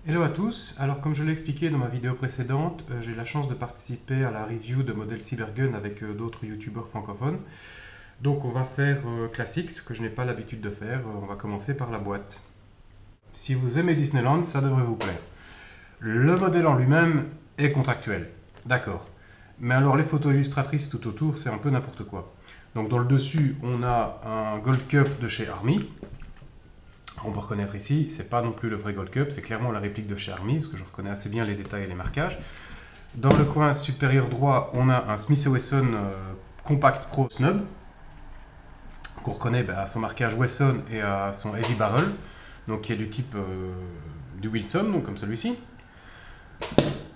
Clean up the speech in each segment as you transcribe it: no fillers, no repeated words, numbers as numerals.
Hello à tous, alors comme je l'ai expliqué dans ma vidéo précédente, j'ai la chance de participer à la review de modèle Cybergun avec d'autres youtubeurs francophones. Donc on va faire classique, ce que je n'ai pas l'habitude de faire, on va commencer par la boîte. Si vous aimez Disneyland, ça devrait vous plaire. Le modèle en lui-même est contractuel, d'accord. Mais alors les photos illustratrices tout autour, c'est un peu n'importe quoi. Donc dans le dessus, on a un Gold Cup de chez Army. On peut reconnaître ici, c'est pas non plus le vrai Gold Cup, c'est clairement la réplique de chez Army, parce que je reconnais assez bien les détails et les marquages. Dans le coin supérieur droit, on a un Smith & Wesson Compact Pro Snub, qu'on reconnaît à son marquage Wesson et à son Heavy Barrel, donc qui est du type du Wilson, donc comme celui-ci.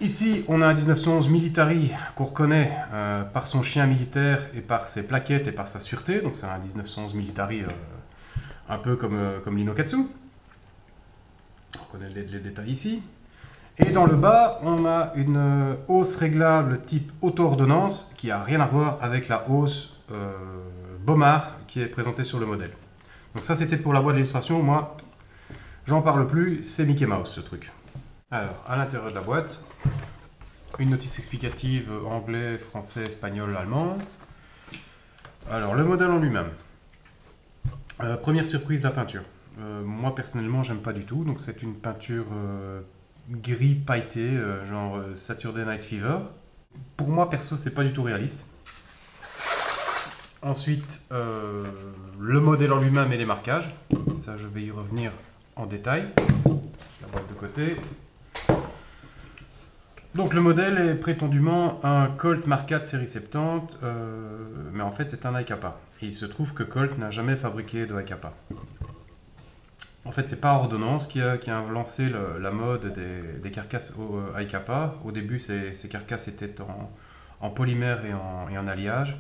Ici, on a un 1911 Military qu'on reconnaît par son chien militaire et par ses plaquettes et par sa sûreté, donc c'est un 1911 Military un peu comme l'Inokatsu. On reconnaît les détails ici. Et dans le bas, on a une hausse réglable type auto-ordonnance qui n'a rien à voir avec la hausse Bomard qui est présentée sur le modèle. Donc ça, c'était pour la boîte d'illustration. Moi, j'en parle plus, c'est Mickey Mouse ce truc. Alors, à l'intérieur de la boîte, une notice explicative anglais, français, espagnol, allemand. Alors, le modèle en lui-même. Première surprise, la peinture. Moi personnellement, j'aime pas du tout. Donc c'est une peinture gris pailleté, genre Saturday Night Fever. Pour moi perso, c'est pas du tout réaliste. Ensuite, le modèle en lui-même et les marquages. Ça, je vais y revenir en détail. La boîte de côté. Donc le modèle est prétendument un Colt Mark IV série 70, mais en fait c'est un Hi-Capa. Et il se trouve que Colt n'a jamais fabriqué de Hi-Capa. En fait, c'est pas Ordonnance qui a lancé la mode des carcasses Hi-Capa. Au début, ces carcasses étaient en polymère et en alliage.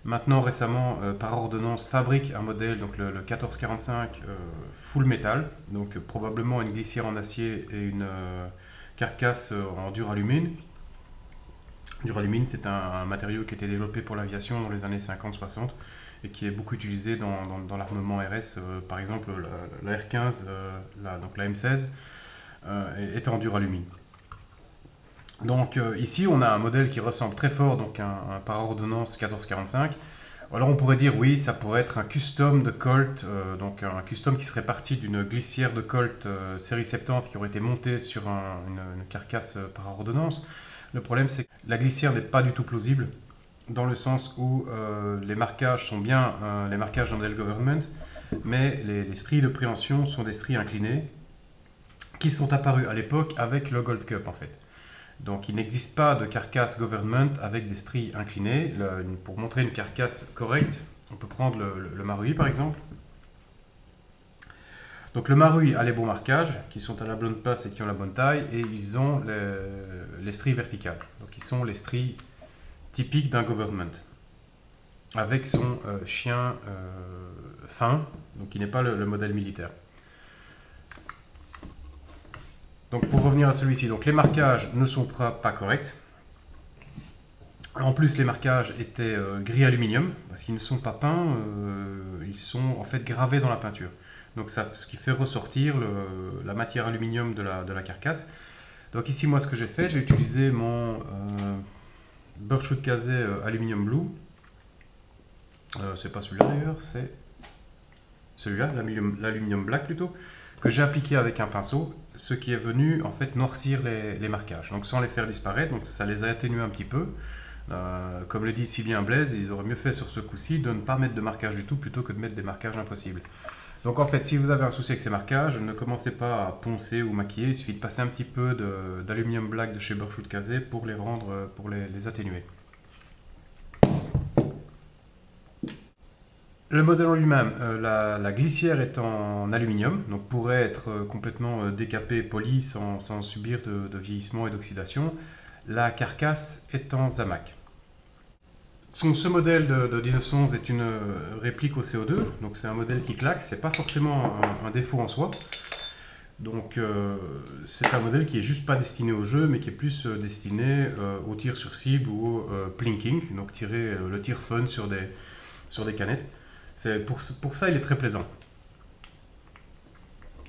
Maintenant, récemment, par Ordonnance fabrique un modèle, donc le 1445 full metal, donc probablement une glissière en acier et une carcasse en duralumine. Duralumine, c'est un matériau qui a été développé pour l'aviation dans les années 50-60 et qui est beaucoup utilisé dans l'armement RS. Par exemple, la R15, donc la M16, est en duralumine. Donc ici, on a un modèle qui ressemble très fort donc un par ordonnance 1445. Alors on pourrait dire oui, ça pourrait être un custom de Colt, donc un custom qui serait parti d'une glissière de Colt série 70 qui aurait été montée sur une carcasse par ordonnance. Le problème c'est que la glissière n'est pas du tout plausible, dans le sens où les marquages sont bien les marquages d'un modèle Government, mais les stries de préhension sont des stries inclinées qui sont apparues à l'époque avec le Gold Cup en fait. Donc il n'existe pas de carcasse Government avec des stries inclinées. Pour montrer une carcasse correcte, on peut prendre le Marui par exemple. Donc le Marui a les bons marquages, qui sont à la bonne place et qui ont la bonne taille, et ils ont les stries verticales. Donc ils sont les stries typiques d'un Government, avec son chien fin, donc qui n'est pas le modèle militaire. Donc pour revenir à celui-ci, donc les marquages ne sont pas corrects. En plus, les marquages étaient gris aluminium, parce qu'ils ne sont pas peints, ils sont en fait gravés dans la peinture. Donc ça, ce qui fait ressortir la matière aluminium de la carcasse. Donc ici, moi, ce que j'ai fait, j'ai utilisé mon Birchwood Casey Aluminium Blue. C'est pas celui-là d'ailleurs, c'est celui-là, l'aluminium black plutôt, que j'ai appliqué avec un pinceau, ce qui est venu en fait noircir les marquages, donc sans les faire disparaître, donc ça les a atténués un petit peu. Comme le dit si bien Blaise, ils auraient mieux fait sur ce coup-ci de ne pas mettre de marquage du tout plutôt que de mettre des marquages impossibles. Donc en fait, si vous avez un souci avec ces marquages, ne commencez pas à poncer ou maquiller, il suffit de passer un petit peu d'aluminium black de chez Birchwood Casey pour les rendre, pour les atténuer. Le modèle en lui-même, la glissière est en aluminium, donc pourrait être complètement décapée, polie sans subir de vieillissement et d'oxydation. La carcasse est en zamac. Ce modèle de 1911 est une réplique au CO2, donc c'est un modèle qui claque, c'est pas forcément un défaut en soi. Donc c'est un modèle qui est juste pas destiné au jeu, mais qui est plus destiné au tir sur cible ou au plinking, donc tirer le tir fun sur des canettes. Pour ça, il est très plaisant.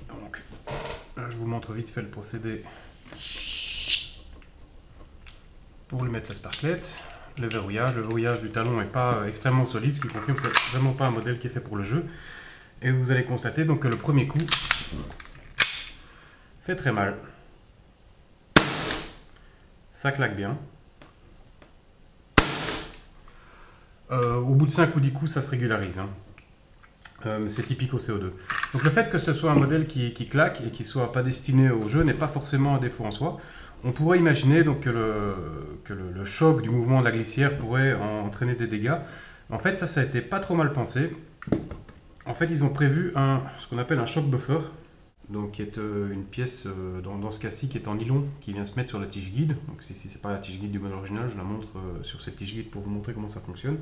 Donc, je vous montre vite fait le procédé pour lui mettre la sparklette. Le verrouillage du talon n'est pas extrêmement solide, ce qui confirme que c'est vraiment pas un modèle qui est fait pour le jeu. Et vous allez constater donc que le premier coup fait très mal. Ça claque bien. Au bout de 5 ou 10 coups, ça se régularise. C'est typique au CO2. Donc le fait que ce soit un modèle qui claque et qui ne soit pas destiné au jeu n'est pas forcément un défaut en soi. On pourrait imaginer donc, que le choc du mouvement de la glissière pourrait entraîner des dégâts. En fait, ça a été pas trop mal pensé. En fait, ils ont prévu ce qu'on appelle un shock buffer, donc qui est une pièce dans ce cas-ci qui est en nylon, qui vient se mettre sur la tige guide. Donc si ce n'est pas la tige guide du modèle original, je la montre sur cette tige guide pour vous montrer comment ça fonctionne.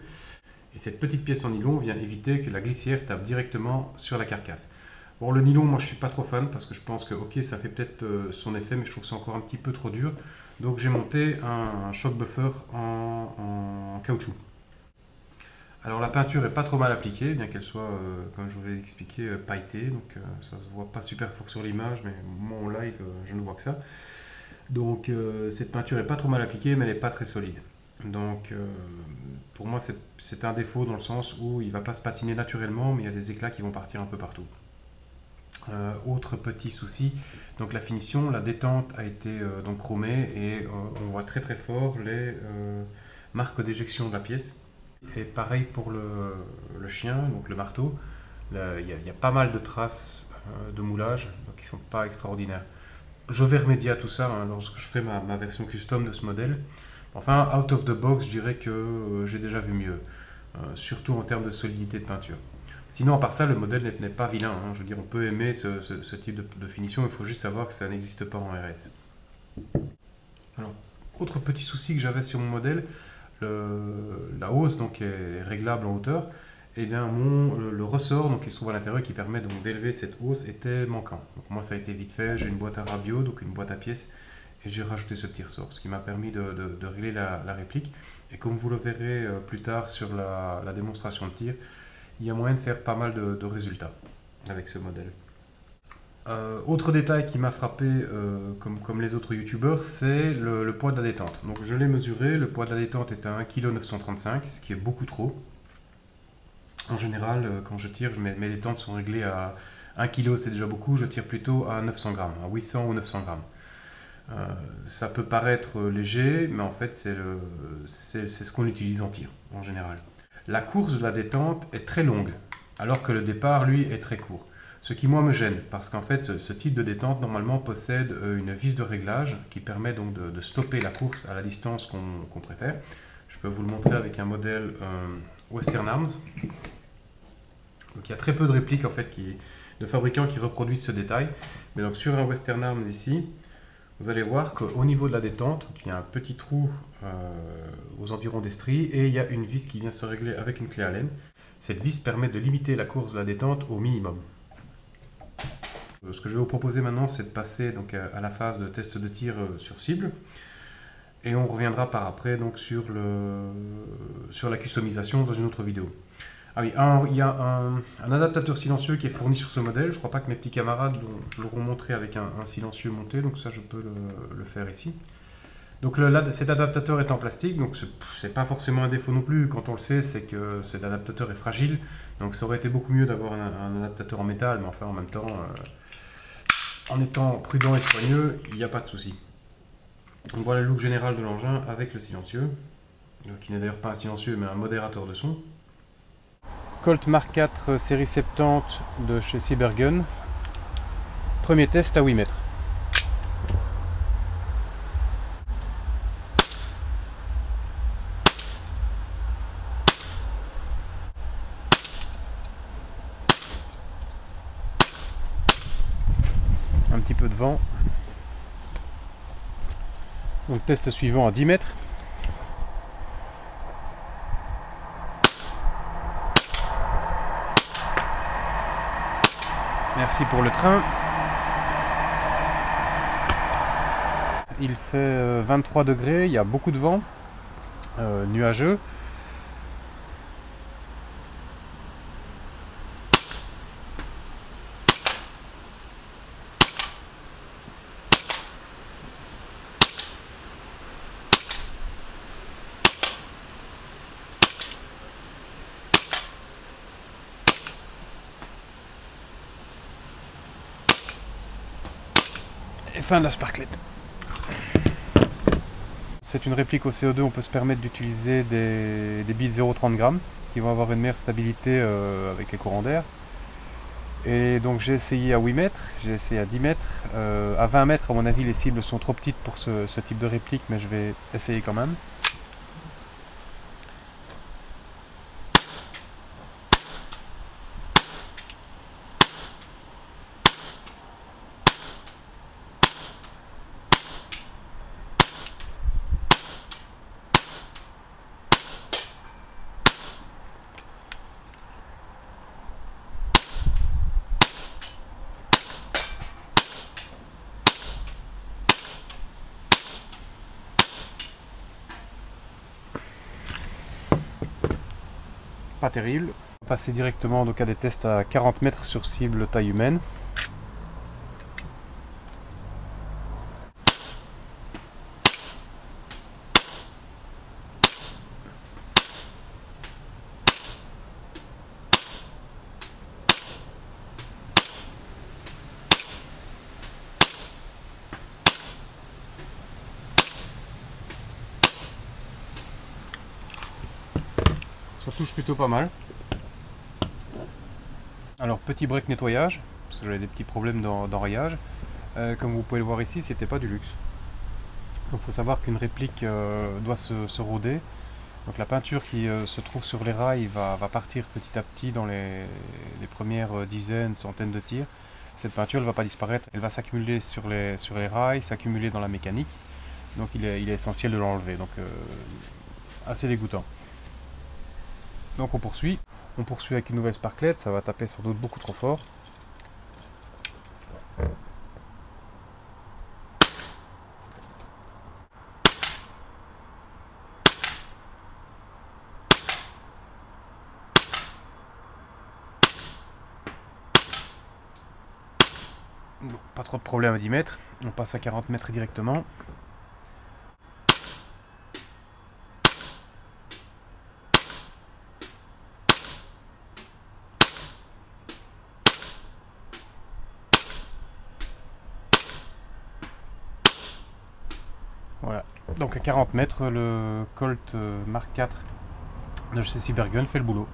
Et cette petite pièce en nylon vient éviter que la glissière tape directement sur la carcasse. Bon, le nylon, moi je suis pas trop fan parce que je pense que ok, ça fait peut-être son effet, mais je trouve ça encore un petit peu trop dur. Donc j'ai monté un shock buffer en caoutchouc. Alors la peinture est pas trop mal appliquée, bien qu'elle soit, comme je vous l'ai expliqué, pailletée. Donc ça se voit pas super fort sur l'image, mais moi en live, je ne vois que ça. Donc cette peinture est pas trop mal appliquée, mais elle n'est pas très solide. Donc pour moi c'est un défaut dans le sens où il ne va pas se patiner naturellement, mais il y a des éclats qui vont partir un peu partout. Autre petit souci, donc la finition, la détente a été donc chromée et on voit très fort les marques d'éjection de la pièce. Et pareil pour le chien, donc le marteau, il y a pas mal de traces de moulage, donc qui ne sont pas extraordinaires. Je vais remédier à tout ça lorsque je ferai ma version custom de ce modèle. Enfin, out of the box, je dirais que j'ai déjà vu mieux, surtout en termes de solidité de peinture. Sinon, à part ça, le modèle n'est pas vilain. Je veux dire, on peut aimer ce type de finition, il faut juste savoir que ça n'existe pas en RS. Alors, autre petit souci que j'avais sur mon modèle, la hausse donc, est réglable en hauteur. Et bien, le ressort donc, qui se trouve à l'intérieur, qui permet d'élever cette hausse, était manquant. Donc, moi, ça a été vite fait. J'ai une boîte à rabio, donc une boîte à pièces, et j'ai rajouté ce petit ressort, ce qui m'a permis de régler la réplique. Et comme vous le verrez plus tard sur la démonstration de tir, il y a moyen de faire pas mal de résultats avec ce modèle. Autre détail qui m'a frappé, comme les autres youtubeurs, c'est le poids de la détente. Donc je l'ai mesuré, le poids de la détente est à 1,935 kg, ce qui est beaucoup trop. En général, quand je tire, mes détentes sont réglées à 1 kg, c'est déjà beaucoup, je tire plutôt à 900 grammes, à 800 ou 900 grammes. Ça peut paraître léger, mais en fait c'est ce qu'on utilise en tir, en général. La course de la détente est très longue, alors que le départ, lui, est très court. Ce qui, moi, me gêne, parce qu'en fait, ce type de détente, normalement, possède une vis de réglage qui permet donc de stopper la course à la distance qu'on préfère. Je peux vous le montrer avec un modèle Western Arms. Donc, il y a très peu de répliques, en fait, de fabricants qui reproduisent ce détail. Mais donc, sur un Western Arms, ici, vous allez voir qu'au niveau de la détente, il y a un petit trou aux environs des stries et il y a une vis qui vient se régler avec une clé Allen. Cette vis permet de limiter la course de la détente au minimum. Ce que je vais vous proposer maintenant, c'est de passer donc, à la phase de test de tir sur cible. Et on reviendra par après donc, sur la customisation dans une autre vidéo. Ah oui, il y a un adaptateur silencieux qui est fourni sur ce modèle. Je ne crois pas que mes petits camarades l'auront montré avec un silencieux monté, donc ça je peux le faire ici. Donc cet adaptateur est en plastique, donc c'est pas forcément un défaut non plus. Quand on le sait, c'est que cet adaptateur est fragile, donc ça aurait été beaucoup mieux d'avoir un adaptateur en métal, mais enfin en même temps, en étant prudent et soigneux, il n'y a pas de souci. Donc voilà le look général de l'engin avec le silencieux, qui n'est d'ailleurs pas un silencieux mais un modérateur de son. Colt Mark IV série 70 de chez Cybergun. Premier test à 8 mètres. Un petit peu de vent. Donc test suivant à 10 mètres. Merci pour le train. Il fait 23 degrés, il y a beaucoup de vent, nuageux. Et fin de la sparklette. C'est une réplique au CO2, on peut se permettre d'utiliser des billes de 0,30 g qui vont avoir une meilleure stabilité avec les courants d'air. Et donc j'ai essayé à 8 mètres, j'ai essayé à 10 mètres, à 20 mètres à mon avis les cibles sont trop petites pour ce type de réplique, mais je vais essayer quand même. Pas terrible. On va passer directement donc à des tests à 40 mètres sur cible taille humaine. Ça touche plutôt pas mal. Alors petit break nettoyage, parce que j'avais des petits problèmes d'enrayage. Comme vous pouvez le voir ici, c'était pas du luxe. Donc il faut savoir qu'une réplique doit se rôder. Donc la peinture qui se trouve sur les rails va partir petit à petit dans les premières dizaines, centaines de tirs. Cette peinture ne va pas disparaître, elle va s'accumuler sur les rails, s'accumuler dans la mécanique. Donc il est essentiel de l'enlever. Donc assez dégoûtant. Donc on poursuit avec une nouvelle sparklette, ça va taper sans doute beaucoup trop fort. Bon, pas trop de problème à 10 mètres, on passe à 40 mètres directement. Voilà, donc à 40 mètres, le Colt Mark IV de chez Cybergun fait le boulot.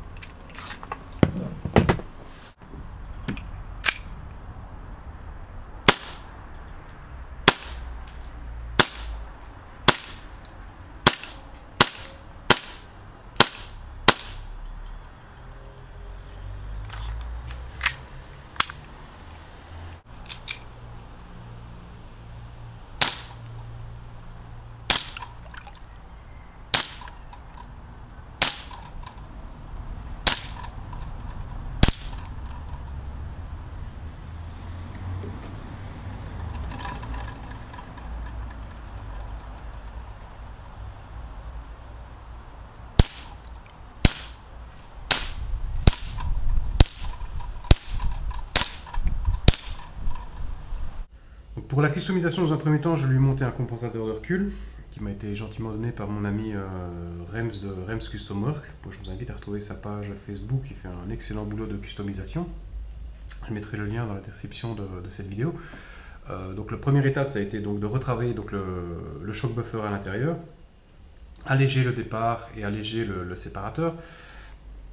Pour la customisation, dans un premier temps, je lui ai monté un compensateur de recul qui m'a été gentiment donné par mon ami Rems de Rems Custom Work. Je vous invite à retrouver sa page Facebook, il fait un excellent boulot de customisation. Je mettrai le lien dans la description de cette vidéo. Donc la première étape, ça a été donc de retravailler donc, le shock buffer à l'intérieur, alléger le départ et alléger le séparateur,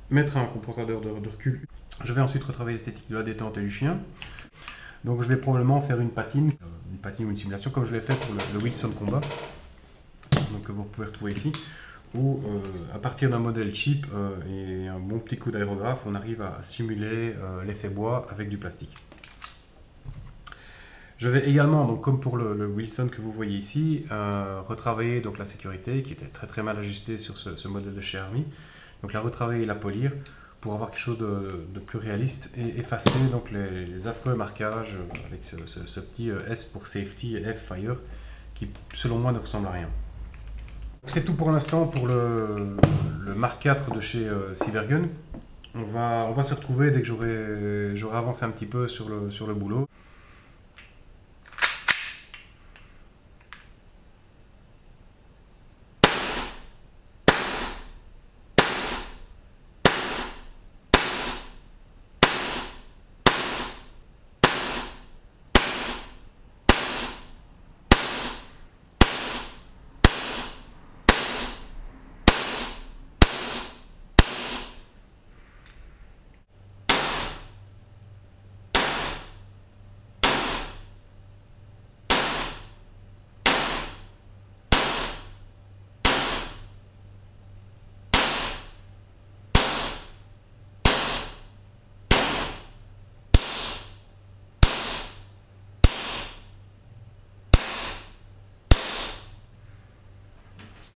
mettre un compensateur de recul. Je vais ensuite retravailler l'esthétique de la détente et du chien. Donc je vais probablement faire une patine ou une simulation comme je l'ai fait pour le Wilson Combat, donc que vous pouvez retrouver ici, où à partir d'un modèle cheap et un bon petit coup d'aérographe, on arrive à simuler l'effet bois avec du plastique. Je vais également, donc comme pour le Wilson que vous voyez ici, retravailler donc la sécurité qui était très mal ajustée sur ce modèle de chez Army, donc la retravailler et la polir, pour avoir quelque chose de plus réaliste et effacer donc les affreux marquages avec ce petit S pour Safety et F Fire qui selon moi ne ressemble à rien. C'est tout pour l'instant pour le Mark IV de chez Cybergun. On va se retrouver dès que j'aurai avancé un petit peu sur le boulot.